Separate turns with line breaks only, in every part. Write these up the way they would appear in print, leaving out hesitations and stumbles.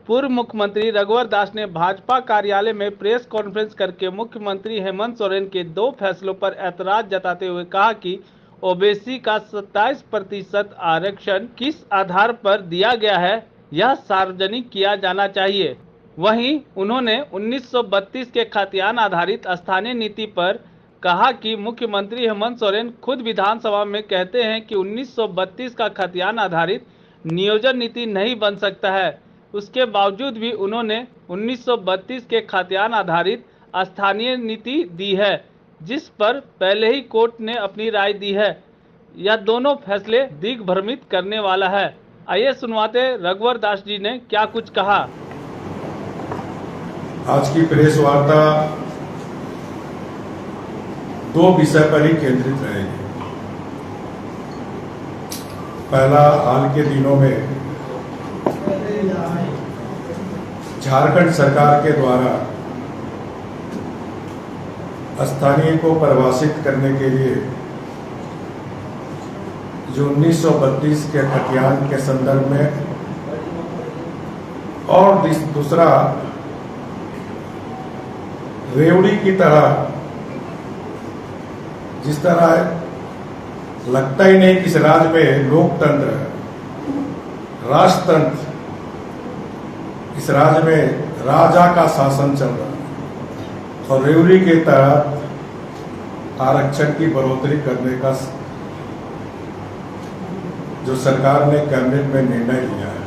पूर्व मुख्यमंत्री रघुवर दास ने भाजपा कार्यालय में प्रेस कॉन्फ्रेंस करके मुख्यमंत्री हेमंत सोरेन के 2 फैसलों पर ऐतराज जताते हुए कहा कि ओबीसी का 27% आरक्षण किस आधार पर दिया गया है, यह सार्वजनिक किया जाना चाहिए। वहीं उन्होंने 1932 के खतियान आधारित स्थानीय नीति पर कहा कि मुख्यमंत्री हेमंत सोरेन खुद विधानसभा में कहते हैं कि 1932 का खतियान आधारित नियोजन नीति नहीं बन सकता है। उसके बावजूद भी उन्होंने 1932 के खतियान आधारित स्थानीय नीति दी है, जिस पर पहले ही कोर्ट ने अपनी राय दी है। यह दोनों फैसले दिग्भ्रमित करने वाला है। आइए सुनवाते रघुवर दास जी ने क्या कुछ कहा।
आज की प्रेस वार्ता 2 विषय पर ही केंद्रित रहेगी। पहला, हाल के दिनों में झारखंड सरकार के द्वारा स्थानीय को परिभाषित करने के लिए जो 1932 के खतियान के संदर्भ में, और दूसरा रेवड़ी की तरह, जिस तरह लगता ही नहीं कि इस राज्य में लोकतंत्र, राष्ट्रतंत्र, इस राज्य में राजा का शासन चल रहा है, और रेवड़ी के तहत आरक्षण की बढ़ोतरी करने का जो सरकार ने कैबिनेट में निर्णय लिया है।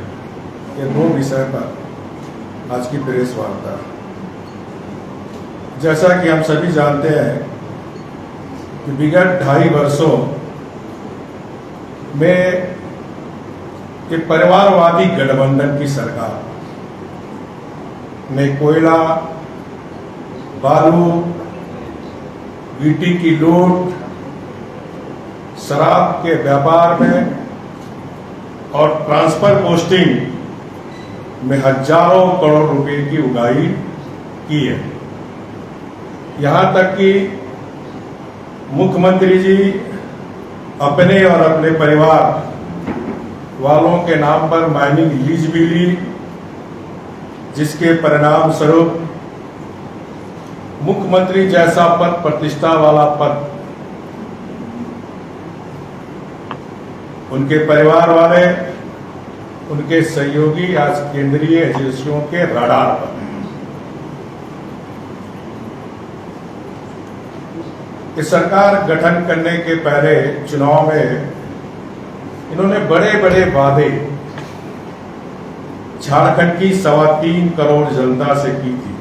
ये 2 विषय पर आज की प्रेस वार्ता। जैसा कि हम सभी जानते हैं कि विगत 2.5 वर्षों में ये परिवारवादी गठबंधन की सरकार ने कोयला, बालू, गिट्टी की लूट, शराब के व्यापार में और ट्रांसफर पोस्टिंग में हजारों करोड़ रुपए की उगाही की है। यहां तक कि मुख्यमंत्री जी अपने और अपने परिवार वालों के नाम पर माइनिंग लीज भी ली, जिसके परिणाम स्वरूप मुख्यमंत्री जैसा पद, प्रतिष्ठा वाला पद, उनके परिवार वाले, उनके सहयोगी आज केंद्रीय एजेंसियों के रडार पर हैं। इस सरकार गठन करने के पहले चुनाव में इन्होंने बड़े बड़े वादे झारखंड की 3.25 करोड़ जनता से की थी,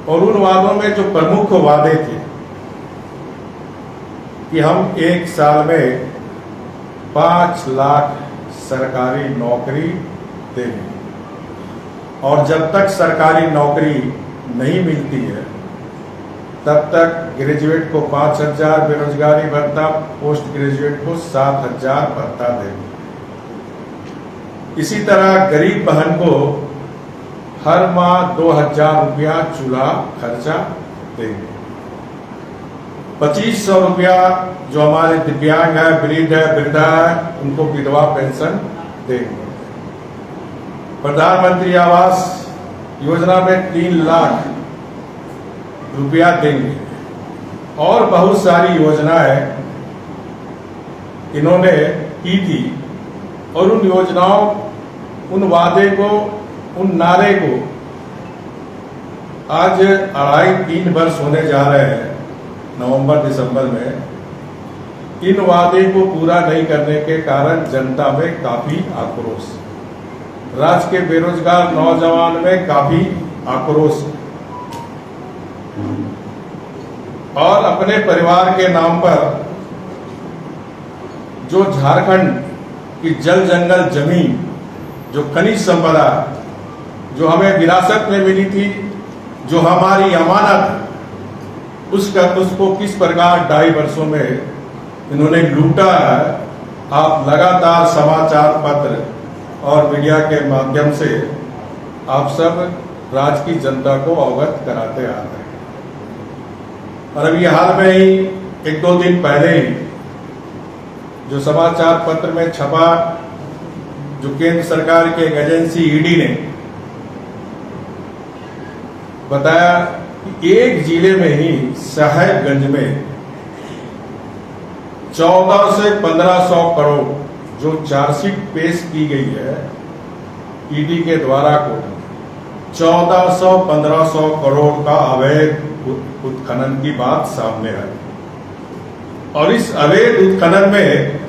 और उन वादों में जो प्रमुख वादे थे कि हम 1 साल में 5 लाख सरकारी नौकरी देंगे, और जब तक सरकारी नौकरी नहीं मिलती है तब तक ग्रेजुएट को 5,000 बेरोजगारी भत्ता, पोस्ट ग्रेजुएट को 7,000 भत्ता देंगे। इसी तरह गरीब बहन को हर माह 2,000 रुपया चूल्हा खर्चा देंगे। 2,500 रुपया जो हमारे दिव्यांग है, वृद्ध है, वृद्धा है, उनको विधवा पेंशन देंगे। प्रधानमंत्री आवास योजना में 3 लाख रुपया देंगे, और बहुत सारी योजनाएं इन्होंने की थी, और उन योजनाओं, उन वादे को, उन नारे को आज 2.5-3 वर्ष होने जा रहे हैं। नवंबर दिसंबर में इन वादे को पूरा नहीं करने के कारण जनता में काफी आक्रोश, राज्य के बेरोजगार नौजवान में काफी आक्रोश, और अपने परिवार के नाम पर जो झारखंड की जल जंगल जमीन, जो खनिज संपदा, जो हमें विरासत में मिली थी, जो हमारी अमानत, उसको किस प्रकार 2.5 वर्षों में इन्होंने लूटा है। आप लगातार समाचार पत्र और मीडिया के माध्यम से आप सब राज्य की जनता को अवगत कराते आ रहे हैं। और अभी हाल में ही 1-2 दिन पहले ही जो समाचार पत्र में छपा जो केंद्र सरकार के एक एजेंसी ईडी ने बताया कि एक जिले में ही साहेबगंज में 14 से 1500 करोड़ जो चार्जशीट पेश की गई है ईडी के द्वारा कोर्ट में, 1400-1500 करोड़ का अवैध उत्खनन की बात सामने आई। और इस अवैध उत्खनन में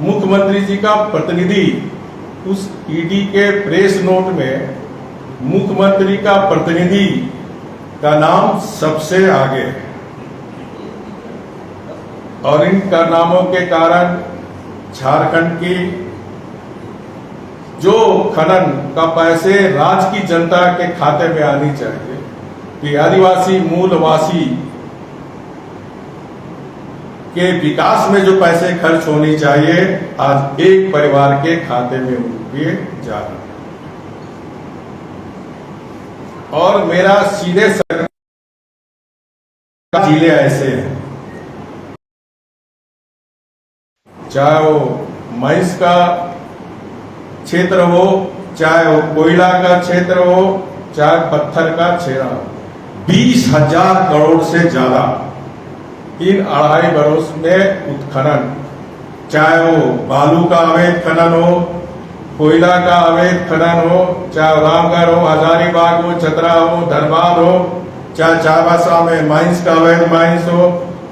मुख्यमंत्री जी का प्रतिनिधि, उस ईडी के प्रेस नोट में मुख्यमंत्री का प्रतिनिधि का नाम सबसे आगे है। और इन कारनामों के कारण झारखंड की जो खनन का पैसे राज्य की जनता के खाते में आनी चाहिए, कि आदिवासी मूलवासी के विकास में जो पैसे खर्च होनी चाहिए आज एक परिवार के खाते में रुपये जा रहे हैं। और मेरा सीधे जिले ऐसे हैं, चाहे वो माइंस का क्षेत्र हो, चाहे वो कोयला का क्षेत्र हो, चाहे पत्थर का क्षेत्र हो, 20,000 करोड़ से ज्यादा इन 2.5 बरस में उत्खनन, चाहे वो बालू का अवैध खनन हो, कोयला का अवैध खनन हो, चाहे रामगढ़ हो, हजारीबाग हो, चतरा हो, धनबाद हो, चाहे चाईबासा में माइंस का अवैध माइंस हो,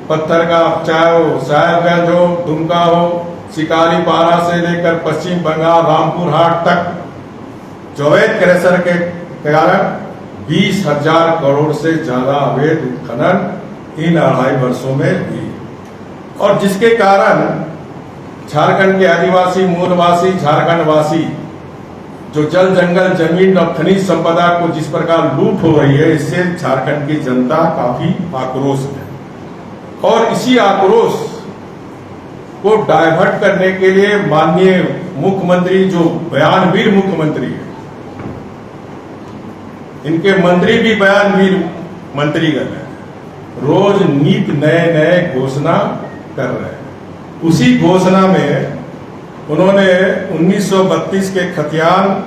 पत्थर का, चाहे वो साहेबगंज हो, दुमका हो, शिकारीपारा से लेकर पश्चिम बंगाल रामपुर हाट तक जो अवैध क्रैशर के कारण 20,000 करोड़ से ज्यादा अवैध उत्खनन इन 2.5 वर्षों में हुई। और जिसके कारण झारखंड के आदिवासी मूलवासी, झारखंडवासी जो जल जंगल जमीन और खनिज संपदा को जिस प्रकार लूट हो रही है, इससे झारखंड की जनता काफी आक्रोश है। और इसी आक्रोश को डायवर्ट करने के लिए माननीय मुख्यमंत्री, जो बयानवीर मुख्यमंत्री है, इनके मंत्री भी बयानवीर मंत्री कर रहे हैं, रोज नीत नए घोषणा कर रहे हैं। उसी घोषणा में उन्होंने 1932 के खतियान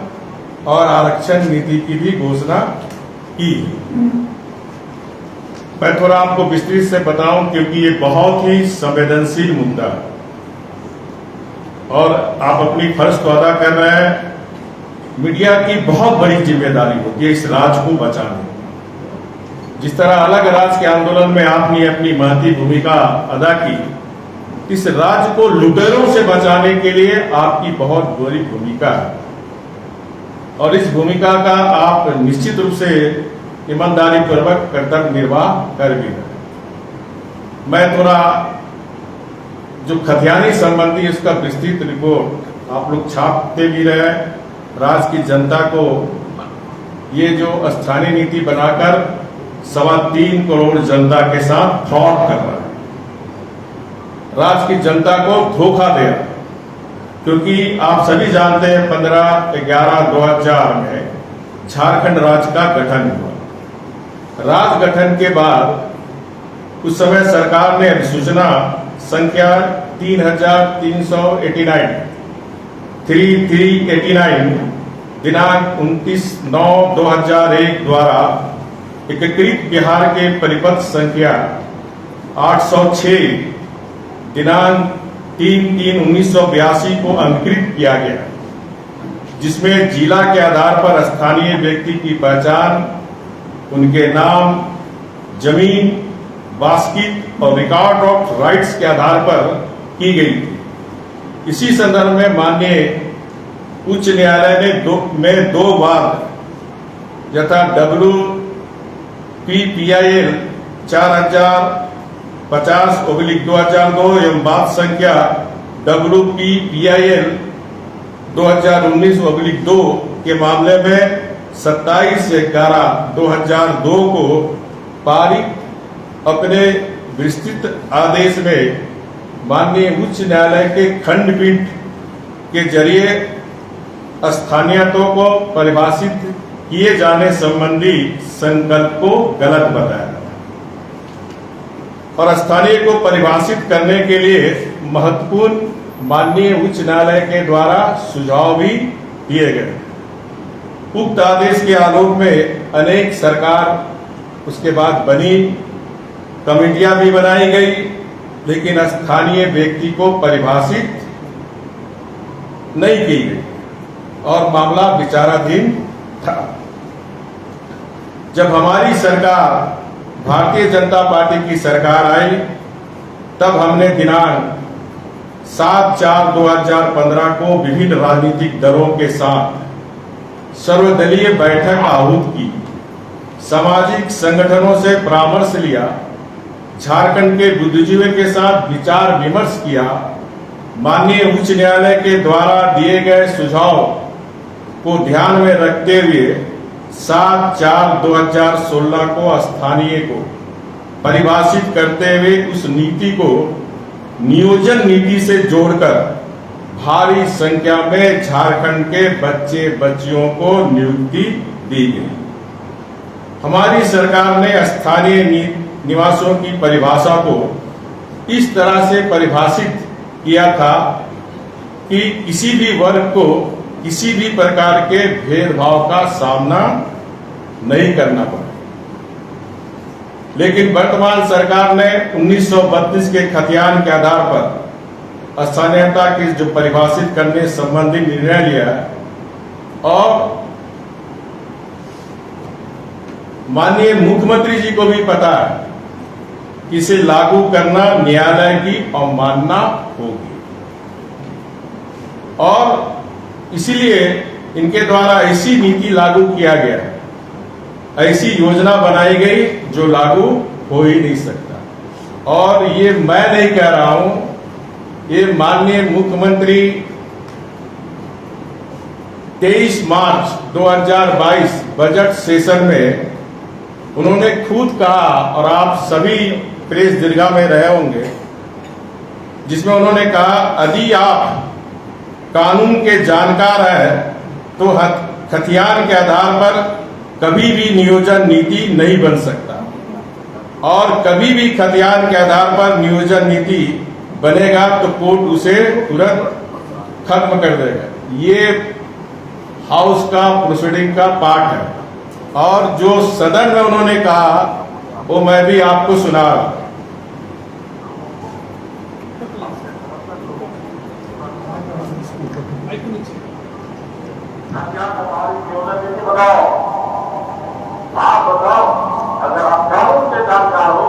और आरक्षण नीति की भी घोषणा की। मैं थोड़ा आपको विस्तृत से बताऊं क्योंकि ये बहुत ही संवेदनशील मुद्दा है और आप अपनी फर्ज तो अदा कर रहे हैं। मीडिया की बहुत बड़ी जिम्मेदारी होती है इस राज्य को बचाने। जिस तरह अलग राज्य के आंदोलन में आपने अपनी महती भूमिका अदा की, इस राज्य को लुटेरों से बचाने के लिए आपकी बहुत बड़ी भूमिका है और इस भूमिका का आप निश्चित रूप से ईमानदारी पूर्वक कर्तव्य निर्वाह कर भी रहे। मैं थोड़ा जो खतियानी संबंधी उसका विस्तृत रिपोर्ट आप लोग छापते भी रहे, राज्य की जनता को ये जो स्थानीय नीति बनाकर 3.25 करोड़ जनता के साथ फ्रॉड कर रहा है, राज्य की जनता को धोखा दे रहा है। क्योंकि आप सभी जानते हैं 15/11/2000 में झारखंड राज्य का गठन हुआ। राज्य गठन के बाद उस समय सरकार ने अधिसूचना संख्या 3389 दिनांक 29/9/2001 द्वारा एकीकृत बिहार के परिपत्र संख्या 806 दिनांक 3/3/1982 को अंकित किया गया, जिसमें जिला के आधार पर स्थानीय व्यक्ति की पहचान उनके नाम, जमीन, वास्कित और रिकॉर्ड ऑफ राइट्स के आधार पर की गई थी। इसी संदर्भ में माननीय उच्च न्यायालय ने दो बार यथा WPPIL 4050/2002 एवं बात संख्या WPPIL 2019/2 के मामले में 27/11/2002 को पारित अपने विस्तृत आदेश में माननीय उच्च न्यायालय के खंडपीठ के जरिए स्थानीयतों को परिभाषित किए जाने संबंधी संकल्प को गलत बताया और स्थानीय को परिभाषित करने के लिए महत्वपूर्ण माननीय उच्च न्यायालय के द्वारा सुझाव भी दिए गए। उक्त आदेश के आलोक में अनेक सरकार उसके बाद बनी, कमेटियां भी बनाई गई, लेकिन स्थानीय व्यक्ति को परिभाषित नहीं की गई और मामला विचाराधीन था। जब हमारी सरकार भारतीय जनता पार्टी की सरकार आई, तब हमने दिनांक 7/4/2015 को विभिन्न राजनीतिक दलों के साथ सर्वदलीय बैठक आहूत की, सामाजिक संगठनों से परामर्श लिया, झारखंड के बुद्धिजीवियों के साथ विचार विमर्श किया, माननीय उच्च न्यायालय के द्वारा दिए गए सुझाव को ध्यान में रखते हुए 7/4/2016 को स्थानीय को परिभाषित करते हुए उस नीति को नियोजन नीति से जोड़कर भारी संख्या में झारखंड के बच्चे बच्चियों को नियुक्ति दी गई। हमारी सरकार ने स्थानीय निवासियों की परिभाषा को इस तरह से परिभाषित किया था कि किसी भी वर्ग को किसी भी प्रकार के भेदभाव का सामना नहीं करना पड़े। लेकिन वर्तमान सरकार ने 1932 के खतियान के आधार पर स्थानीयता की जो परिभाषित करने संबंधी निर्णय लिया और माननीय मुख्यमंत्री जी को भी पता है कि इसे लागू करना न्यायालय की अवमानना होगी और इसीलिए इनके द्वारा ऐसी नीति लागू किया गया, ऐसी योजना बनाई गई जो लागू हो ही नहीं सकता। और ये मैं नहीं कह रहा हूं, ये माननीय मुख्यमंत्री 23 मार्च 2022 बजट सेशन में उन्होंने खुद कहा, और आप सभी प्रेस दीर्घा में रहे होंगे, जिसमें उन्होंने कहा यदि आप कानून के जानकार हैं तो खतियान के आधार पर कभी भी नियोजन नीति नहीं बन सकता और कभी भी खतियान के आधार पर नियोजन नीति बनेगा तो कोर्ट उसे तुरंत खत्म कर देगा। ये हाउस का प्रोसीडिंग का पार्ट है और जो सदन में उन्होंने कहा वो मैं भी आपको सुना रहा हूं।
आप बताओ, अगर आप कानून के जानकार हो,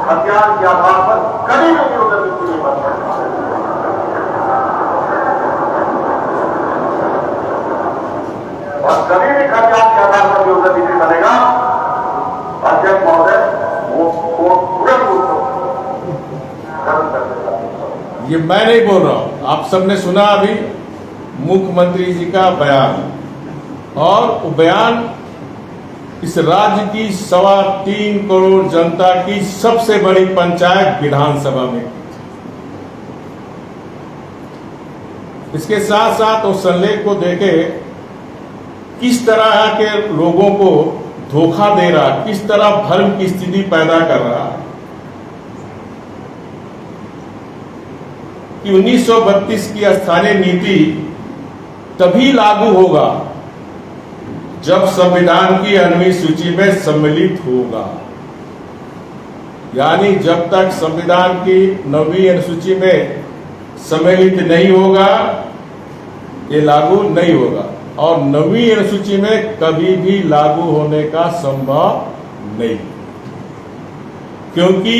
खतियान के आधार पर कभी भी नियोजन नीति नहीं बन सकता और कभी भी खतियान के आधार पर नियोजन नीति बनेगा, अध्यक्ष महोदय वो तुरंत कर देगा।
ये मैं नहीं बोल रहा हूं, आप सबने सुना अभी मुख्यमंत्री जी का बयान, और वो बयान इस राज्य की 3.25 करोड़ जनता की सबसे बड़ी पंचायत विधानसभा में। इसके साथ साथ उस संलेख को देखे किस तरह के लोगों को धोखा दे रहा, किस तरह भ्रम की स्थिति पैदा कर रहा कि 1932 की स्थानीय नीति तभी लागू होगा जब संविधान की 9वीं सूची में सम्मिलित होगा, यानी जब तक संविधान की 9वीं अनुसूची में सम्मिलित नहीं होगा ये लागू नहीं होगा और 9वीं अनुसूची में कभी भी लागू होने का संभव नहीं, क्योंकि